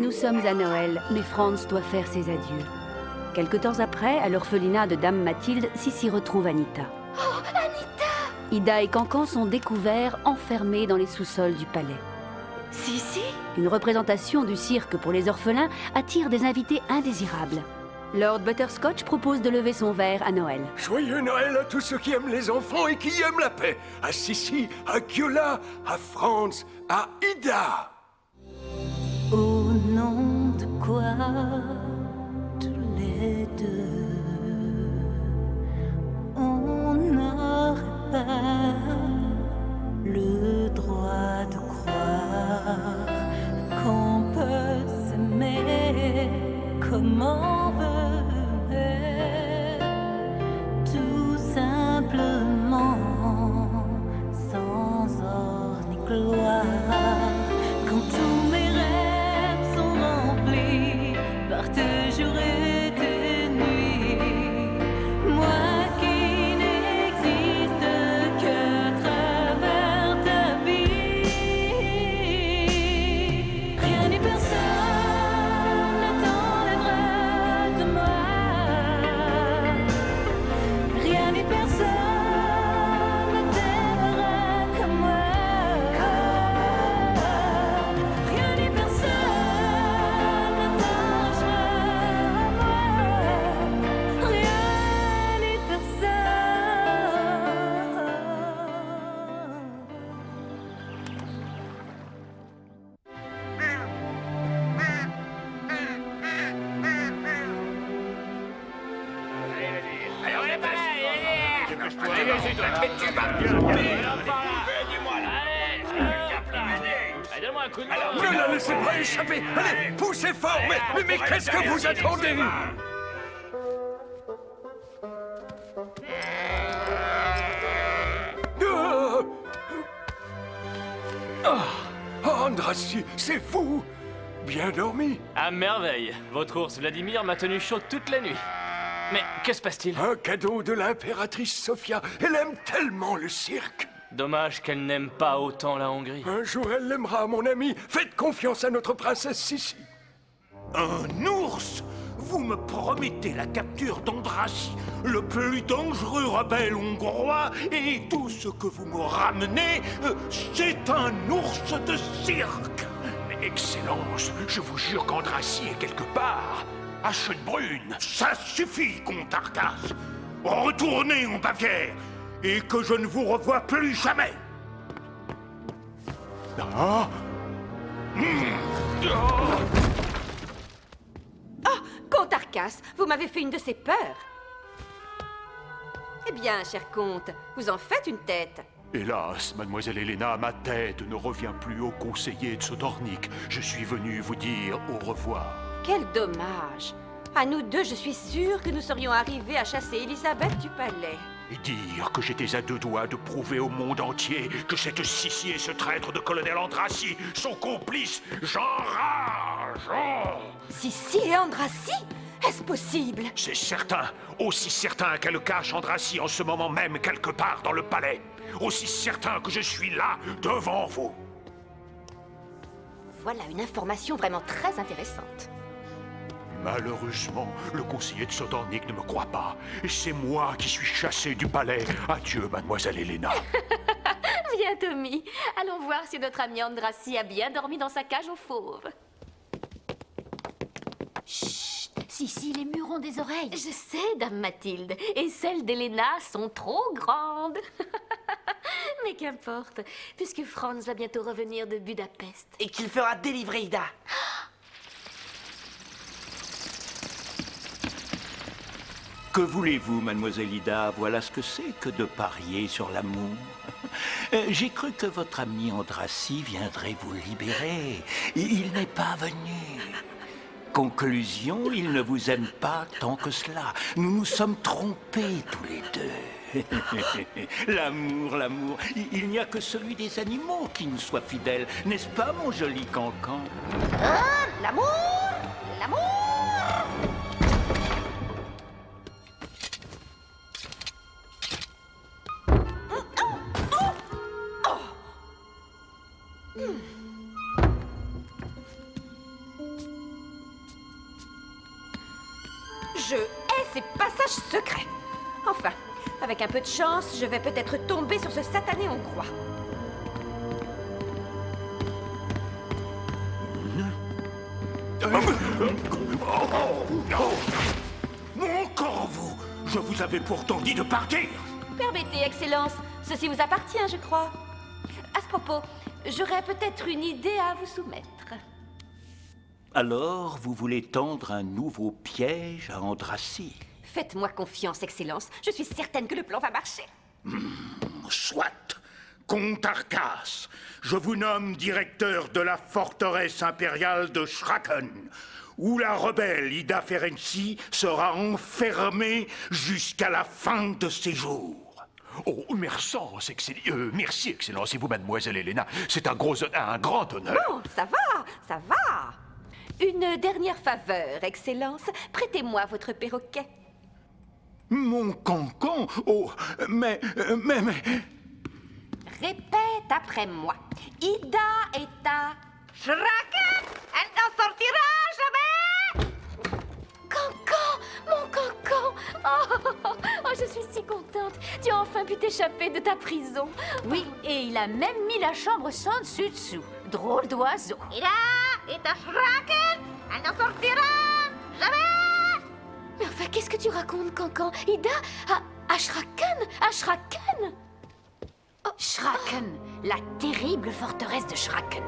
Nous sommes à Noël, mais Franz doit faire ses adieux. Quelque temps après, à l'orphelinat de Dame Mathilde, Sissi retrouve Anita. Oh, Anita! Ida et Cancan sont découverts, enfermés dans les sous-sols du palais. Sissi? Une représentation du cirque pour les orphelins attire des invités indésirables. Lord Butterscotch propose de lever son verre à Noël. Joyeux Noël à tous ceux qui aiment les enfants et qui aiment la paix. À Sissi, à Giola, à Franz, à Ida. Au nom de quoi tous les deux on n'aurait pas le droit de croire qu'on peut s'aimer comme on veut, tout simplement sans or ni gloire. Quand tous mes rêves sont remplis par tes jours et tes nuits, moi qui n'existe qu'à travers ta vie, rien ni personne ne t'enlèvera de moi, rien ni personne ne t'aimera comme moi. Donne-moi un coup de main. Ne la laissez pas échapper. Allez, poussez fort. Mais qu'est-ce que vous attendez? Andrassy, c'est vous? Bien dormi? À merveille. Votre ours Vladimir m'a tenu chaud toute la nuit. Mais que se passe-t-il? Un cadeau de l'impératrice Sophia. Elle aime tellement le cirque. Dommage qu'elle n'aime pas autant la Hongrie. Un jour, elle l'aimera, mon ami. Faites confiance à notre princesse Sissi. Un ours? Vous me promettez la capture d'Andrassy, le plus dangereux rebelle hongrois, et tout ce que vous me ramenez, c'est un ours de cirque. Mais Excellence, je vous jure qu'Andrassy est quelque part. À Schönbrunn. Ça suffit, comte Arcas. Retournez en Bavière, et que je ne vous revoie plus jamais. Ah. Comte Arcas, vous m'avez fait une de ces peurs. Eh bien, cher comte, vous en faites une tête. Hélas, mademoiselle Helena, ma tête ne revient plus au conseiller de Sodornik. Je suis venu vous dire au revoir. Quel dommage. À nous deux, je suis sûre que nous serions arrivés à chasser Elisabeth du palais. Et dire que j'étais à deux doigts de prouver au monde entier que cette Sissi et ce traître de colonel Andrassy sont complices. J'enrage. Sissi et Andrassy? Est-ce possible? C'est certain. Aussi certain qu'elle cache Andrassy en ce moment même quelque part dans le palais. Aussi certain que je suis là, devant vous. Voilà une information vraiment très intéressante. Malheureusement, le conseiller de Sodornik ne me croit pas. Et c'est moi qui suis chassé du palais. Adieu, mademoiselle Helena. Viens, Tommy. Allons voir si notre ami Andrassy a bien dormi dans sa cage aux fauves. Chut! Sissi, les murs ont des oreilles. Je sais, Dame Mathilde. Et celles d'Helena sont trop grandes. Mais qu'importe, puisque Franz va bientôt revenir de Budapest. Et qu'il fera délivrer Ida. Que voulez-vous, mademoiselle Ida? Voilà ce que c'est que de parier sur l'amour. J'ai cru que votre ami Andrassy viendrait vous libérer. Il n'est pas venu. Conclusion, il ne vous aime pas tant que cela. Nous nous sommes trompés tous les deux. L'amour, l'amour. Il n'y a que celui des animaux qui nous soit fidèle. N'est-ce pas, mon joli cancan? Ah, l'amour! L'amour! Je hais ces passages secrets. Enfin, avec un peu de chance, je vais peut-être tomber sur ce satané hongrois. Encore vous! Je vous avais pourtant dit de partir! Permettez, Excellence, ceci vous appartient, je crois. À ce propos, j'aurais peut-être une idée à vous soumettre. Alors, vous voulez tendre un nouveau piège à Andrassy? Faites-moi confiance, Excellence. Je suis certaine que le plan va marcher. Soit, comte Arcas, je vous nomme directeur de la forteresse impériale de Schraken, où la rebelle Ida Ferenci sera enfermée jusqu'à la fin de ses jours. Oh, merci, Excellence. Et vous, mademoiselle Helena, c'est un grand honneur. Bon, ça va, ça va. Une dernière faveur, Excellence. Prêtez-moi votre perroquet. Mon cancan? Oh, mais... Répète après moi. Ida est à Schraken. Elle n'en sortira jamais. Cancan, mon cancan. Oh, je suis si contente. Tu as enfin pu t'échapper de ta prison. Oui, et il a même mis la chambre sans dessus-dessous. Drôle d'oiseau. Ida est à Schraken. Elle n'en sortira jamais. Mais enfin, qu'est-ce que tu racontes, Cancan? Ida, à Schraken? À Schraken? Schraken, la terrible forteresse de Schraken.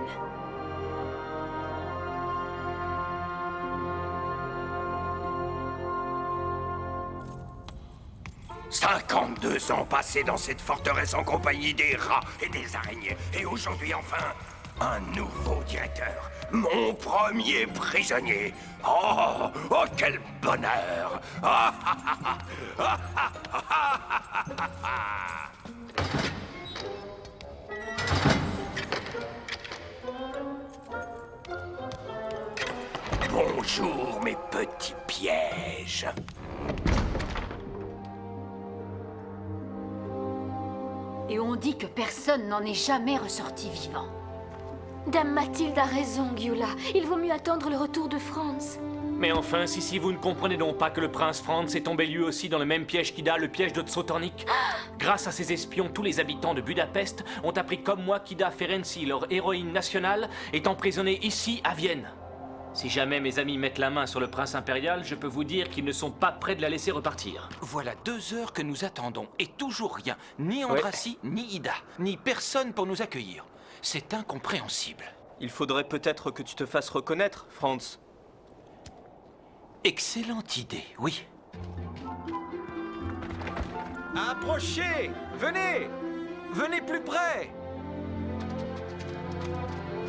« 52 ans passés dans cette forteresse en compagnie des rats et des araignées. Et aujourd'hui, enfin, un nouveau directeur. Mon premier prisonnier. Oh, oh, quel bonheur! Bonjour, mes petits pièges. Et on dit que personne n'en est jamais ressorti vivant. Dame Mathilde a raison, Gyula. Il vaut mieux attendre le retour de Franz. Mais enfin, si vous ne comprenez donc pas que le prince Franz est tombé lui aussi dans le même piège qu'Ida, le piège de Tsotornik. Grâce à ces espions, tous les habitants de Budapest ont appris comme moi qu'Ida Ferenci, leur héroïne nationale, est emprisonnée ici, à Vienne. Si jamais mes amis mettent la main sur le prince impérial, je peux vous dire qu'ils ne sont pas prêts de la laisser repartir. Voilà 2 heures que nous attendons, et toujours rien. Ni Andrassy, ni Ida, ni personne pour nous accueillir. C'est incompréhensible. Il faudrait peut-être que tu te fasses reconnaître, Franz. Excellente idée, oui. Approchez! Venez! Venez plus près!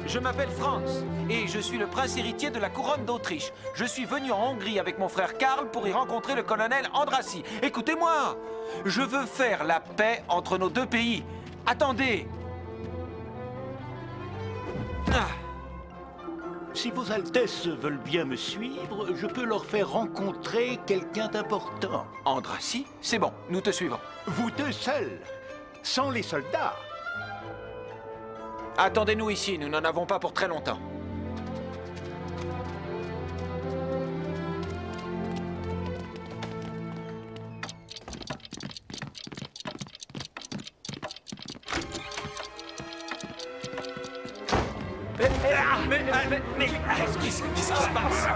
Je m'appelle Franz, et je suis le prince héritier de la couronne d'Autriche. Je suis venu en Hongrie avec mon frère Karl pour y rencontrer le colonel Andrassy. Écoutez-moi! Je veux faire la paix entre nos 2 pays. Attendez! Ah. Si vos Altesses veulent bien me suivre, je peux leur faire rencontrer quelqu'un d'important. Andrassy, c'est bon, nous te suivons. Vous 2 seuls, sans les soldats. Attendez-nous ici, nous n'en avons pas pour très longtemps. Mais qu'est-ce qui se passe?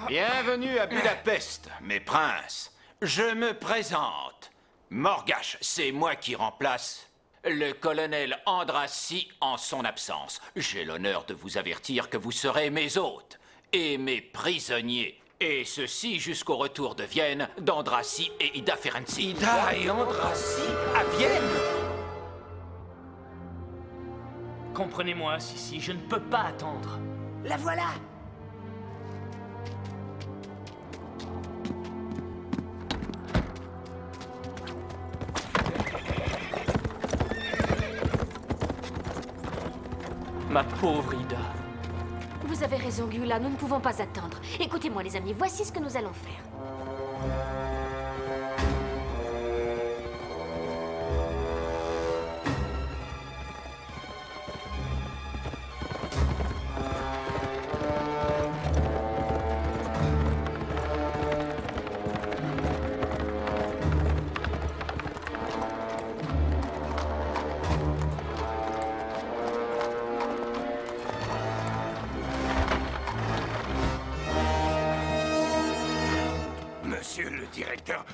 Bienvenue à Budapest, mes princes. Je me présente. Morgash, c'est moi qui remplace le colonel Andrassy en son absence. J'ai l'honneur de vous avertir que vous serez mes hôtes et mes prisonniers. Et ceci jusqu'au retour de Vienne d'Andrassy et Ida Ferenci. Ida et Andrassy à Vienne? Comprenez-moi, Sissi, je ne peux pas attendre. La voilà. Ma pauvre Ida. Vous avez raison, Gyula, nous ne pouvons pas attendre. Écoutez-moi, les amis, voici ce que nous allons faire.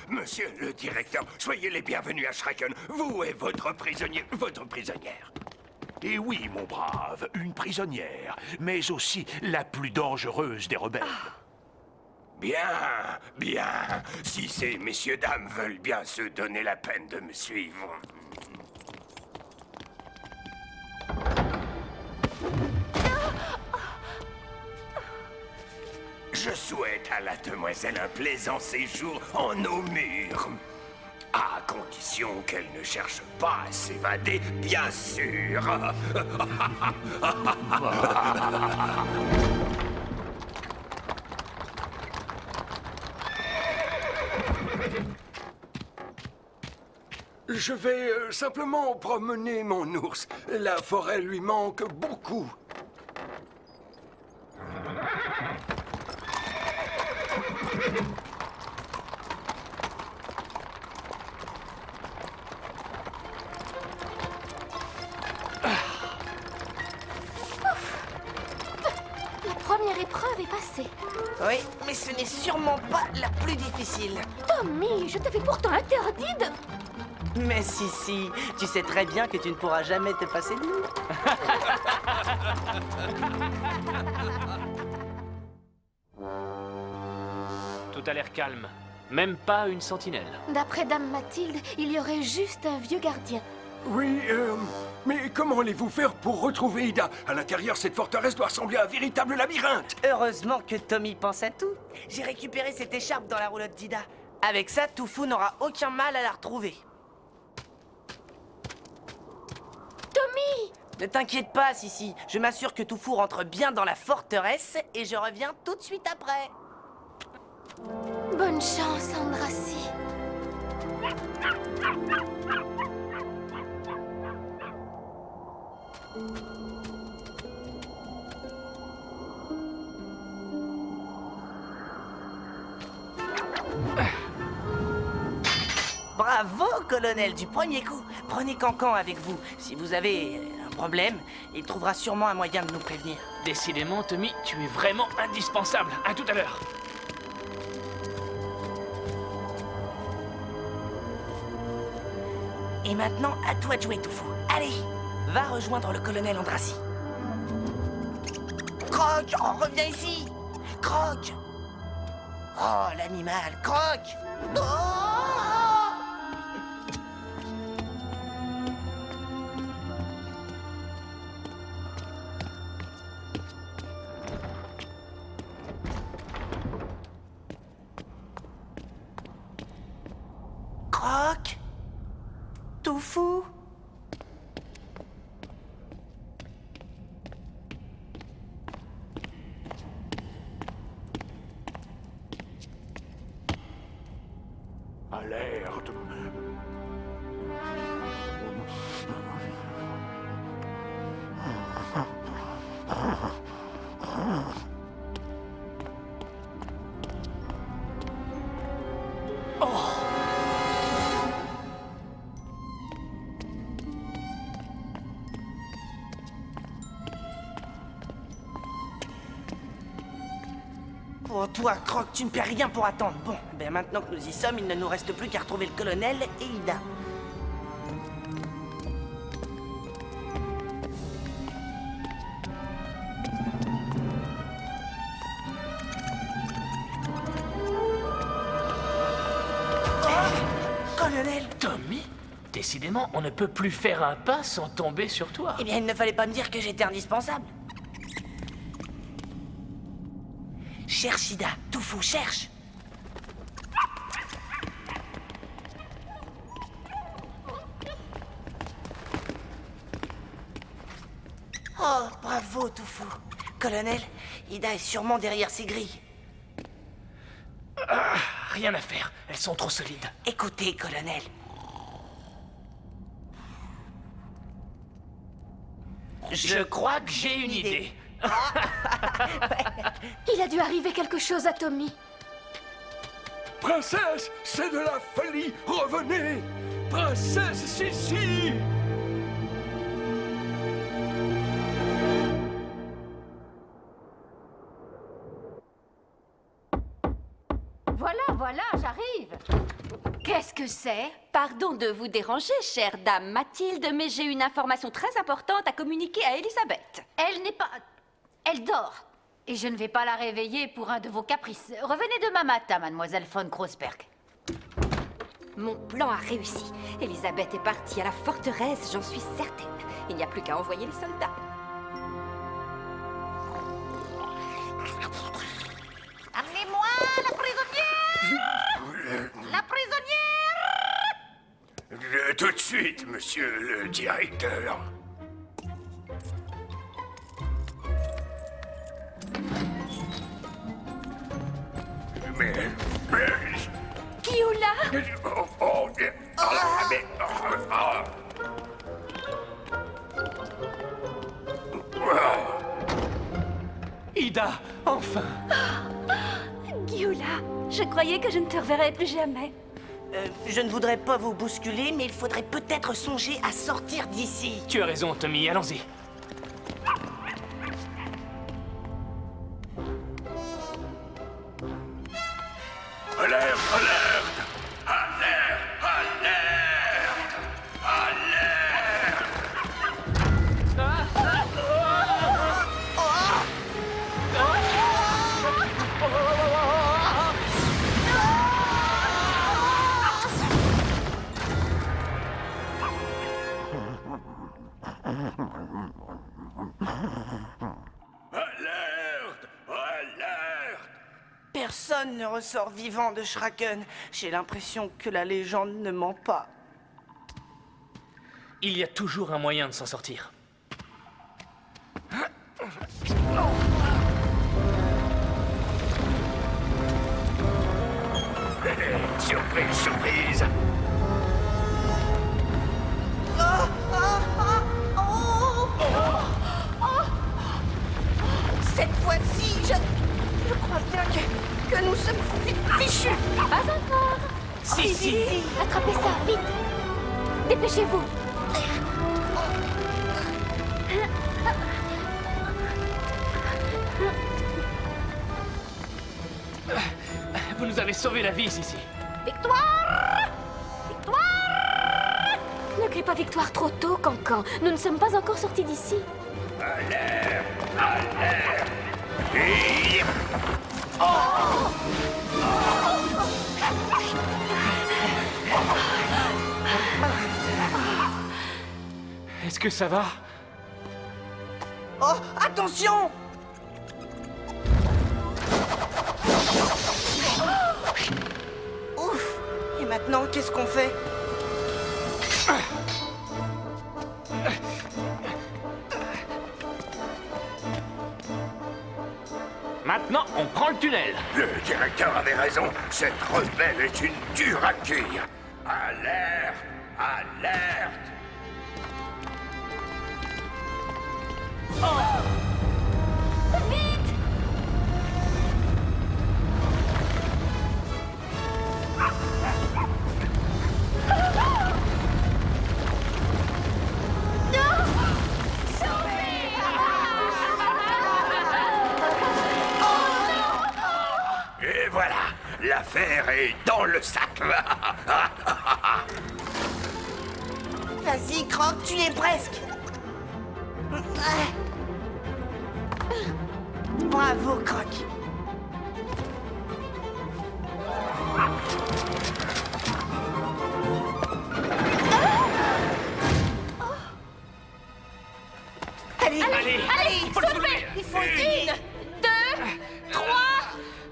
Monsieur le directeur, soyez les bienvenus à Schrecken, vous et votre prisonnier, votre prisonnière. Et oui, mon brave, une prisonnière, mais aussi la plus dangereuse des rebelles. Bien, bien. Si ces messieurs dames veulent bien se donner la peine de me suivre. Je souhaite à la demoiselle un plaisant séjour en nos murs. À condition qu'elle ne cherche pas à s'évader, bien sûr. Je vais simplement promener mon ours. La forêt lui manque beaucoup. La première épreuve est passée. Oui, mais ce n'est sûrement pas la plus difficile. Tommy, je t'avais pourtant interdit de... Mais si, tu sais très bien que tu ne pourras jamais te passer de nous. Tout a l'air calme. Même pas une sentinelle. D'après Dame Mathilde, il y aurait juste un vieux gardien. Oui, mais comment allez-vous faire pour retrouver Ida? À l'intérieur, cette forteresse doit ressembler à un véritable labyrinthe. Heureusement que Tommy pense à tout. J'ai récupéré cette écharpe dans la roulotte d'Ida. Avec ça, Toufou n'aura aucun mal à la retrouver. Tommy! Ne t'inquiète pas, Sissi. Je m'assure que Toufou rentre bien dans la forteresse et je reviens tout de suite après. Bonne chance, Andrassi. Bravo, colonel, du premier coup. Prenez Cancan avec vous. Si vous avez un problème, il trouvera sûrement un moyen de nous prévenir. Décidément, Tommy, tu es vraiment indispensable. À tout à l'heure. Et maintenant, à toi de jouer, Toufou. Allez, va rejoindre le colonel Andrassi. Croc, on revient ici. Croc. Oh, l'animal, Croc. Oh! Croc. Toufou. Alerte. Oh, toi, Croc, tu ne perds rien pour attendre. Bon, ben maintenant que nous y sommes, il ne nous reste plus qu'à retrouver le colonel et Ida. Oh, colonel! Tommy? Décidément, on ne peut plus faire un pas sans tomber sur toi. Eh bien, il ne fallait pas me dire que j'étais indispensable. Cherche, Ida. Toufou, cherche. Oh, bravo, Toufou. Colonel, Ida est sûrement derrière ces grilles. Ah, rien à faire, elles sont trop solides. Écoutez, colonel. Je crois que j'ai une idée. Il a dû arriver quelque chose à Tommy. Princesse, c'est de la folie. Revenez. Princesse Sissi. Voilà, j'arrive. que c'est? Pardon de vous déranger, chère dame Mathilde, mais j'ai une information très importante à communiquer à Elisabeth. Elle n'est pas... Elle dort. Et je ne vais pas la réveiller pour un de vos caprices. Revenez demain matin, mademoiselle von Grossberg. Mon plan a réussi. Elisabeth est partie à la forteresse, j'en suis certaine. Il n'y a plus qu'à envoyer les soldats. Amenez-moi la prisonnière! La prisonnière! Tout de suite, monsieur le directeur. Mais... Guiola! Ida, enfin! Guiola, je croyais que je ne te reverrais plus jamais. Je ne voudrais pas vous bousculer, mais il faudrait peut-être songer à sortir d'ici. Tu as raison, Tommy, allons-y. Alerte, alerte! Alerte, alerte! Alerte! Alerte! Alerte! Personne ne ressort vivant de Schraken. J'ai l'impression que la légende ne ment pas. Il y a toujours un moyen de s'en sortir. Surprise, surprise! Cette fois-ci, je crois bien que nous sommes fichus. Pas encore. Si. Attrapez ça, vite. Dépêchez-vous. Vous nous avez sauvé la vie, Sissi. Victoire! Victoire! Ne crie pas victoire trop tôt, Cancan. Nous ne sommes pas encore sortis d'ici. Alerte! Alerte! Et... Est-ce que ça va? Oh, attention! Ouf! Et maintenant, qu'est-ce qu'on fait? Maintenant, on prend le tunnel. Le directeur avait raison. Cette rebelle est une dure à cuire. Alerte! Alerte! Et voilà, l'affaire est dans le sac. Vas-y, Croc, tu y es presque. Bravo, Croc. Allez, Allez, faut le soulevez. soulever. Il faut 1, 2, 3.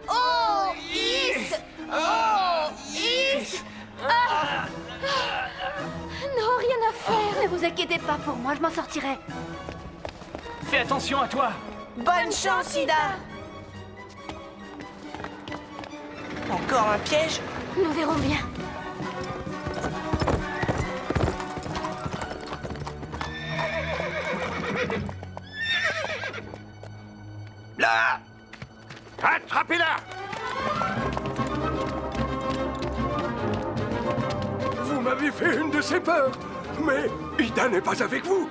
Oh, is. Oh, is. Ah. Non, rien à faire. Ne vous inquiétez pas pour moi, je m'en sortirai. Fais attention à toi. bonne chance, Ida. Encore un piège? Nous verrons bien. Là! Attrapez-la! Vous m'avez fait une de ces peurs, mais Ida n'est pas avec vous.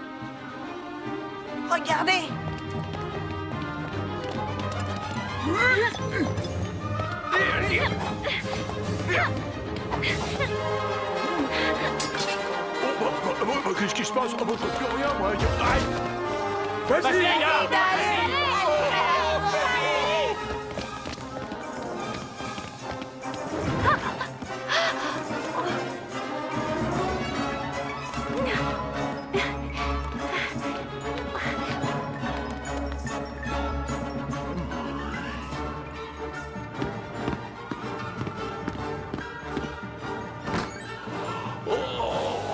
Regardez! Qu'est-ce qui se passe? Oh, moi, je vois plus rien, moi. Aïe! Vas-y, Ida,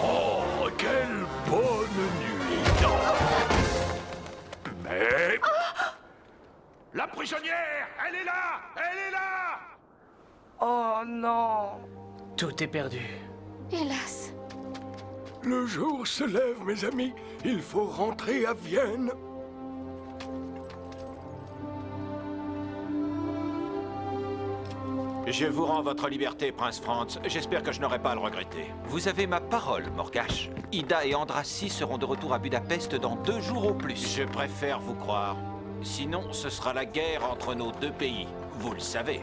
Oh, quelle bonne nuit! Mais... La prisonnière! Elle est là! Elle est là! Oh non! Tout est perdu. Hélas. Le jour se lève, mes amis. Il faut rentrer à Vienne. Je vous rends votre liberté, Prince Franz. J'espère que je n'aurai pas à le regretter. Vous avez ma parole, Morgash. Ida et Andrassy seront de retour à Budapest dans 2 jours au plus. Je préfère vous croire. Sinon, ce sera la guerre entre nos deux pays. Vous le savez.